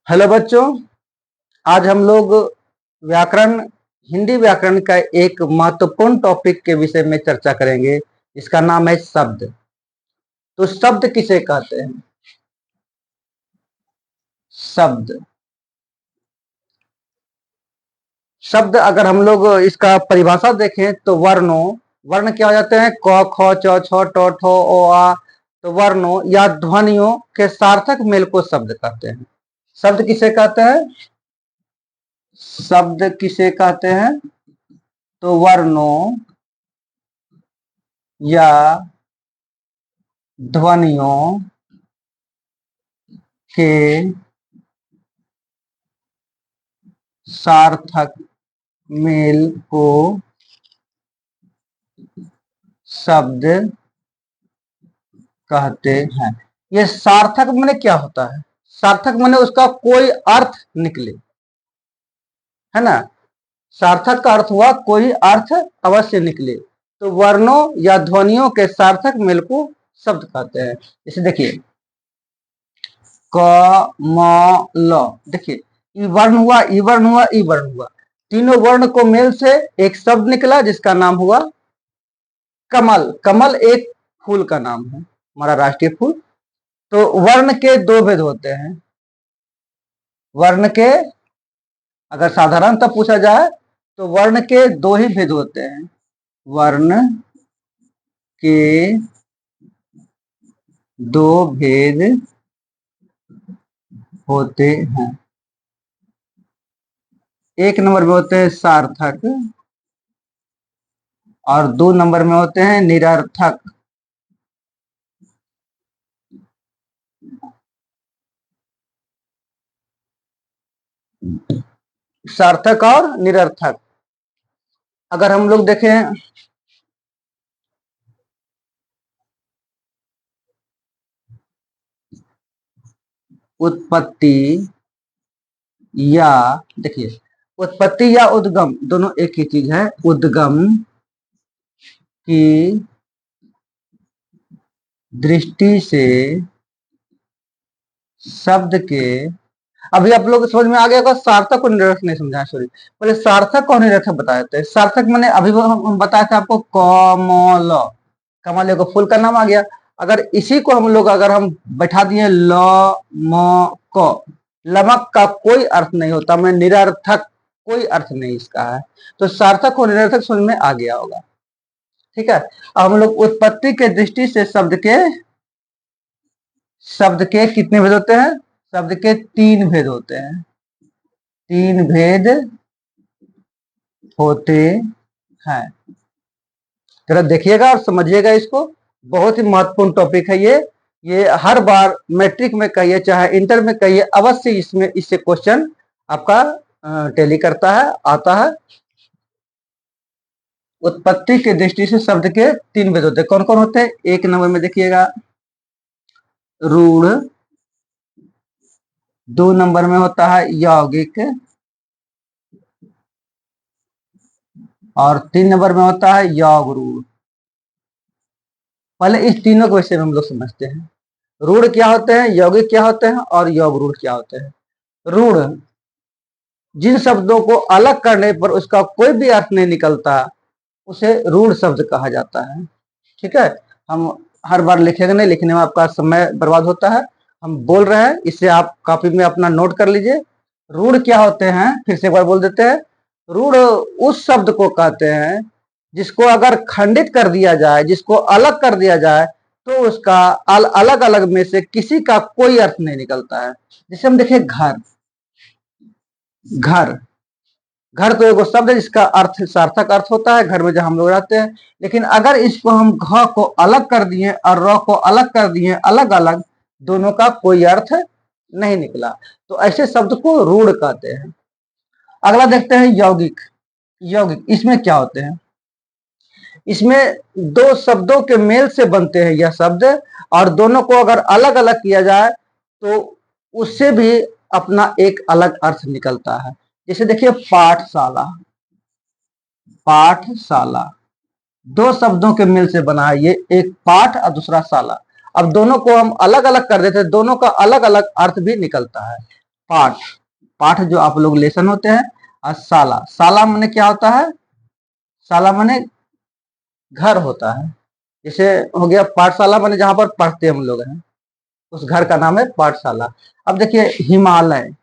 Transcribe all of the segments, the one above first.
Hello बच्चों, आज हम लोग व्याकरण हिंदी व्याकरण का एक महत्वपूर्ण टॉपिक के विषय में चर्चा करेंगे। इसका नाम है शब्द। तो शब्द किसे कहते हैं? शब्द शब्द अगर हम लोग इसका परिभाषा देखें तो वर्ण क्या हो जाते हैं? क ख च छ ट ठ ओ आ। तो वर्णों या ध्वनियों के सार्थक मेल को शब्द कहते हैं। शब्द किसे कहते हैं? शब्द किसे कहते हैं? तो वर्णों या ध्वनियों के सार्थक मेल को शब्द कहते हैं। ये सार्थक माने क्या होता है? सार्थक माने उसका कोई अर्थ निकले, है ना। सार्थक का अर्थ हुआ कोई अर्थ अवश्य निकले। तो वर्णों या ध्वनियों के सार्थक मेल को शब्द कहते हैं। जैसे देखिए क म ल, देखिए ई वर्ण हुआ, ई वर्ण हुआ, ई वर्ण हुआ। तीनों वर्ण को मेल से एक शब्द निकला जिसका नाम हुआ कमल। कमल एक फूल का नाम है, हमारा राष्ट्रीय फूल। तो वर्ण के दो भेद होते हैं। वर्ण के अगर साधारणतः पूछा जाए तो वर्ण के दो ही भेद होते हैं। वर्ण के दो भेद होते हैं। एक नंबर में होते हैं सार्थक और दो नंबर में होते हैं निरर्थक। सार्थक और निरर्थक अगर हम लोग देखें उत्पत्ति या, देखिए उत्पत्ति या उद्गम दोनों एक ही चीज है। उद्गम की दृष्टि से शब्द के, अभी आप लोग समझ में आ गया होगा। सार्थक और निरर्थक नहीं समझा, सॉरी। पहले सार्थक और निरर्थक बताए थे। सार्थक मैंने अभी हम बताया था आपको कमल। कमल एगो फूल का नाम आ गया। अगर इसी को हम लोग अगर हम बैठा दिए ल म क, लमक का कोई अर्थ नहीं होता। मैं निरर्थक, कोई अर्थ नहीं इसका है। तो सार्थक और निरर्थक समझ में आ गया होगा, ठीक है। अब हम लोग उत्पत्ति के दृष्टि से शब्द के कितने भेद होते हैं? शब्द के तीन भेद होते हैं। तीन भेद होते हैं। जरा देखिएगा और समझिएगा इसको। बहुत ही महत्वपूर्ण टॉपिक है ये हर बार मैट्रिक में कहिए चाहे इंटर में कहिए, अवश्य इसमें इससे क्वेश्चन आपका टैली करता है, आता है। उत्पत्ति के दृष्टि से शब्द के तीन भेद होते हैं। कौन कौन होते हैं? एक नंबर में देखिएगा रूढ़, दो नंबर में होता है यौगिक और तीन नंबर में होता है योग रूढ़। पहले इस तीनों के विषय में हम लोग समझते हैं। रूढ़ क्या होते हैं, यौगिक क्या होते हैं और योग रूढ़ क्या होते हैं। रूढ़ जिन शब्दों को अलग करने पर उसका कोई भी अर्थ नहीं निकलता, उसे रूढ़ शब्द कहा जाता है, ठीक है। हम हर बार लिखेंगे नहीं, लिखने में आपका समय बर्बाद होता है। हम बोल रहे हैं, इससे आप कॉपी में अपना नोट कर लीजिए। रूढ़ क्या होते हैं, फिर से एक बार बोल देते हैं। रूढ़ उस शब्द को कहते हैं जिसको अगर खंडित कर दिया जाए, जिसको अलग कर दिया जाए, तो उसका अलग अलग में से किसी का कोई अर्थ नहीं निकलता है। जैसे हम देखें घर। घर घर तो एगो शब्द है जिसका अर्थ सार्थक अर्थ होता है, घर में जहां हम लोग रहते हैं। लेकिन अगर इसको हम घ को अलग कर दिए और र को अलग कर दिए, अलग अलग, दोनों का कोई अर्थ नहीं निकला, तो ऐसे शब्द को रूढ़ कहते हैं। अगला देखते हैं यौगिक। यौगिक इसमें क्या होते हैं? इसमें दो शब्दों के मेल से बनते हैं यह शब्द, और दोनों को अगर अलग अलग किया जाए तो उससे भी अपना एक अलग अर्थ निकलता है। जैसे देखिए पाठशाला। पाठशाला दो शब्दों के मेल से बना है, ये एक पाठ और दूसरा शाला। अब दोनों को हम अलग अलग कर देते हैं, दोनों का अलग अलग अर्थ भी निकलता है। पाठ, पाठ जो आप लोग लेसन होते हैं, और शाला, शाला माने क्या होता है, शाला माने घर होता है। जैसे हो गया पाठशाला माने जहां पर पढ़ते हम लोग हैं, उस घर का नाम है पाठशाला। अब देखिए हिमालय,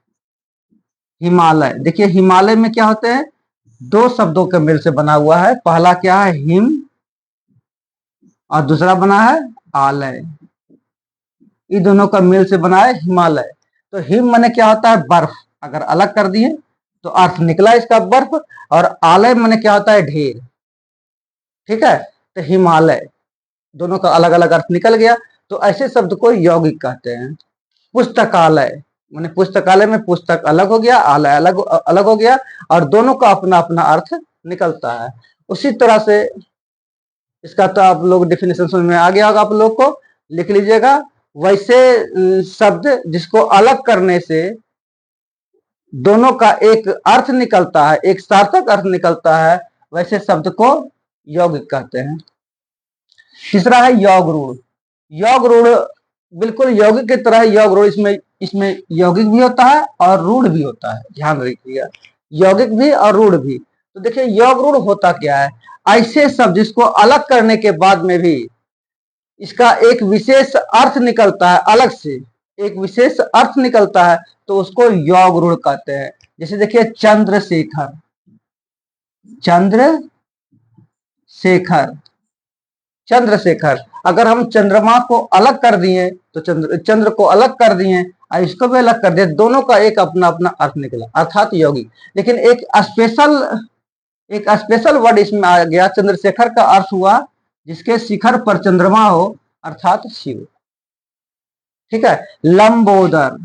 हिमालय देखिए हिमालय में क्या होते हैं, दो शब्दों के मेल से बना हुआ है। पहला क्या है हिम, और दूसरा बना है आलय। इन दोनों का मेल से बना है हिमालय। तो हिम माने क्या होता है बर्फ, अगर अलग कर दिए तो अर्थ निकला इसका बर्फ। और आलय माने क्या होता है ढेर। ठीक है, तो हिमालय दोनों का अलग अलग अर्थ निकल गया। तो ऐसे शब्द को यौगिक कहते हैं। पुस्तकालय माने पुस्तकालय में पुस्तक अलग हो गया, आलय अलग अलग हो गया, और दोनों का अपना अपना अर्थ निकलता है। उसी तरह से इसका तो आप लोग डेफिनेशन समझ में आ गया होगा, आप लोग को लिख लीजिएगा। वैसे शब्द जिसको अलग करने से दोनों का एक अर्थ निकलता है, एक सार्थक अर्थ निकलता है, वैसे शब्द को यौगिक कहते हैं। तीसरा है योग रूढ़। योग रूढ़ बिल्कुल यौगिक की तरह योग रूढ़, इसमें इसमें यौगिक भी होता है और रूढ़ भी होता है, ध्यान रखिएगा, यौगिक भी और रूढ़ भी। तो देखिए योग रूढ़ होता क्या है, ऐसे शब्द जिसको अलग करने के बाद में भी इसका एक विशेष अर्थ निकलता है, अलग से एक विशेष अर्थ निकलता है, तो उसको योग रूढ़ कहते हैं। जैसे देखिए चंद्रशेखर, चंद्रशेखर, चंद्रशेखर, अगर हम चंद्रमा को अलग कर दिए तो चंद्र को अलग कर दिए और इसको भी अलग कर दिए, दोनों का एक अपना अपना अर्थ निकला, अर्थात योगी। लेकिन एक स्पेशल वर्ड इसमें आ गया, चंद्रशेखर का अर्थ हुआ जिसके शिखर पर चंद्रमा हो, अर्थात शिव। ठीक है, लंबोदर,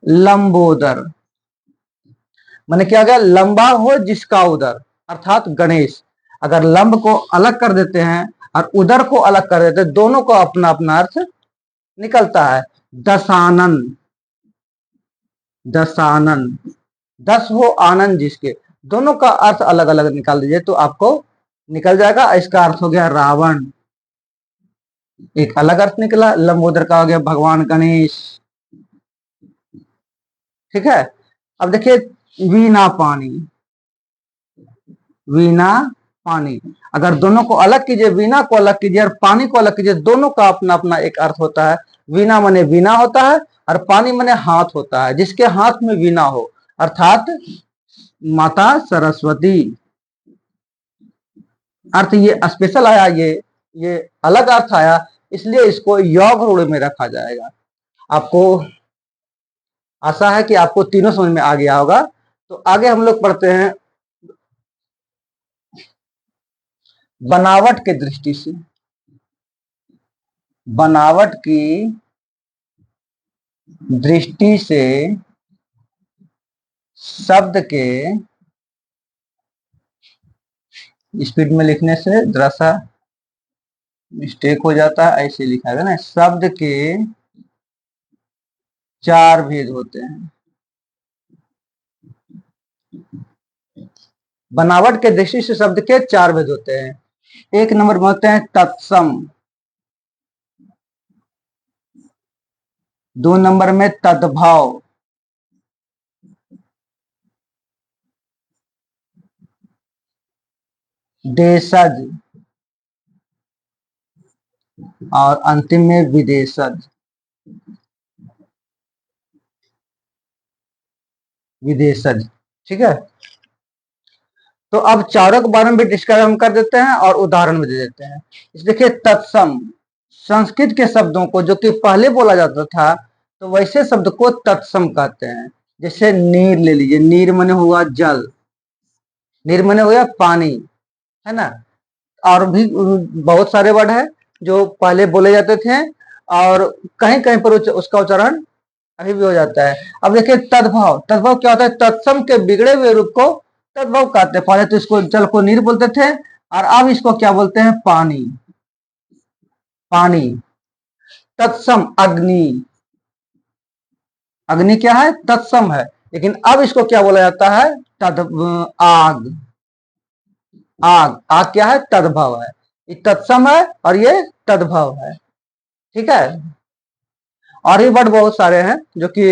लंबोदर माने क्या गया, लंबा हो जिसका उदर, अर्थात गणेश। अगर लंब को अलग कर देते हैं और उदर को अलग कर देते हैं, दोनों को अपना अपना अर्थ निकलता है। दशानन, दशानन, दस हो आनंद जिसके, दोनों का अर्थ अलग अलग निकाल दीजिए तो आपको निकल जाएगा। इसका अर्थ हो गया रावण, एक अलग अर्थ निकला। लंबोदर का हो गया भगवान गणेश। ठीक है, अब देखिए वीणा पानी, वीणा पानी, अगर दोनों को अलग कीजिए, वीणा को अलग कीजिए और पानी को अलग कीजिए, दोनों का अपना अपना एक अर्थ होता है। वीणा माने वीणा होता है और पानी माने हाथ होता है, जिसके हाथ में वीणा हो, अर्थात माता सरस्वती। अर्थ ये स्पेशल आया, ये अलग अर्थ आया, इसलिए इसको योग रूढ़ में रखा जाएगा। आपको आशा है कि आपको तीनों समझ में आ गया होगा। तो आगे हम लोग पढ़ते हैं बनावट के दृष्टि से, बनावट की दृष्टि से शब्द के, स्पीड में लिखने से जरा सा मिस्टेक हो जाता है, ऐसे लिखा है ना, शब्द के चार भेद होते हैं। बनावट के दृष्टि से शब्द के चार भेद होते हैं। एक नंबर में होते हैं तत्सम, दो नंबर में तद्भाव, देशज, और अंतिम में विदेशज, विदेशज। ठीक है, तो अब चारों के बारे में भी डिस्कस हम कर देते हैं और उदाहरण भी दे देते हैं। देखिए तत्सम, संस्कृत के शब्दों को जो कि पहले बोला जाता था, तो वैसे शब्द को तत्सम कहते हैं। जैसे नीर ले लीजिए, नीर मने हुआ जल, नीर मने हुआ पानी, है ना। और भी बहुत सारे वर्ड है जो पहले बोले जाते थे और कहीं कहीं पर उसका उच्चारण अभी भी हो जाता है। अब देखिए तद्भाव, तद्भाव क्या होता है, तत्सम के बिगड़े हुए रूप को तद्भाव कहते हैं। पहले तो इसको जल को नीर बोलते थे और अब इसको क्या बोलते हैं, पानी, पानी। तत्सम अग्नि, अग्नि क्या है, तत्सम है, लेकिन अब इसको क्या बोला जाता है, तद आग, आग, आग क्या है, तद्भव है। ये तत्सम है और ये तद्भव है। ठीक है, और भी वर्ड बहुत सारे हैं जो कि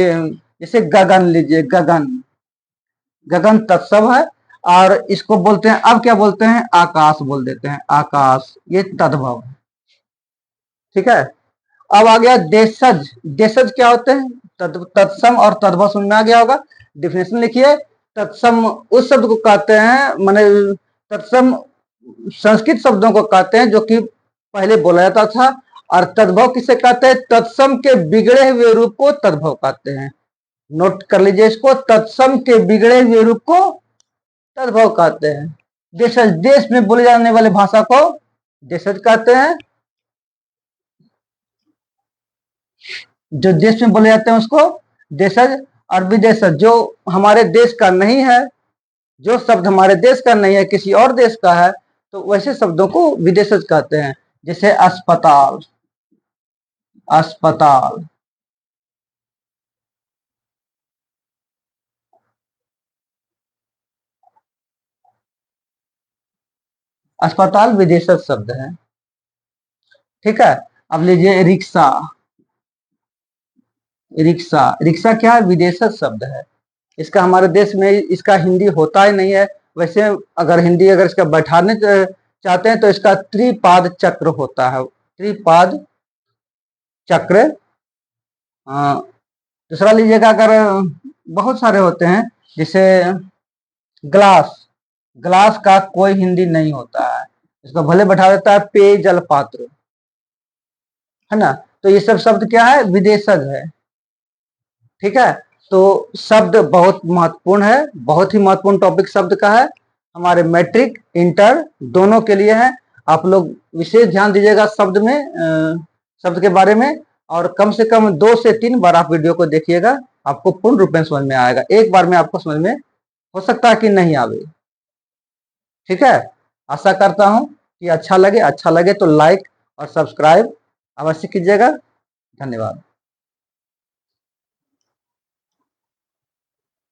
जैसे गगन लीजिए, गगन, गगन तत्सम है, और इसको बोलते हैं, अब क्या बोलते हैं, आकाश बोल देते हैं, आकाश, ये तद्भव है। ठीक है, अब आ गया देशज। देशज क्या होते हैं, तत्सम और तद्भव समझ में आ गया होगा। डिफिनेशन लिखिए, तत्सम उस शब्द को कहते हैं, माने तत्सम संस्कृत शब्दों को कहते हैं जो कि पहले बोला जाता था, और तद्भव किसे कहते हैं, तत्सम के बिगड़े हुए रूप को तद्भव कहते हैं। नोट कर लीजिए इसको, तत्सम के बिगड़े हुए रूप को तद्भव कहते हैं। देशज, देश में बोले जाने वाले भाषा को देशज कहते हैं, जो देश में बोले जाते हैं उसको देशज, और विदेशज जो हमारे देश का नहीं है, जो शब्द हमारे देश का नहीं है, किसी और देश का है, तो वैसे शब्दों को विदेशज कहते हैं। जैसे अस्पताल, अस्पताल, अस्पताल विदेशज शब्द है। ठीक है, अब लीजिए रिक्शा, रिक्शा, रिक्शा क्या है, विदेशज शब्द है। इसका हमारे देश में इसका हिंदी होता ही नहीं है। वैसे अगर हिंदी अगर इसका बैठाने चाहते हैं तो इसका त्रिपाद चक्र होता है, त्रिपाद चक्र। दूसरा लीजिएगा, अगर बहुत सारे होते हैं, जैसे ग्लास, ग्लास का कोई हिंदी नहीं होता है, इसको भले बैठा देता है पेयजल पात्र, है ना। तो ये सब शब्द क्या है, विदेशज है। ठीक है, तो शब्द बहुत महत्वपूर्ण है, बहुत ही महत्वपूर्ण टॉपिक शब्द का है, हमारे मैट्रिक इंटर दोनों के लिए है। आप लोग विशेष ध्यान दीजिएगा शब्द में, शब्द के बारे में, और कम से कम 2 से 3 बार आप वीडियो को देखिएगा, आपको पूर्ण रूप में समझ में आएगा। एक बार में आपको समझ में हो सकता है कि नहीं आवे। ठीक है, आशा करता हूं कि अच्छा लगे तो लाइक और सब्सक्राइब अवश्य कीजिएगा। धन्यवाद।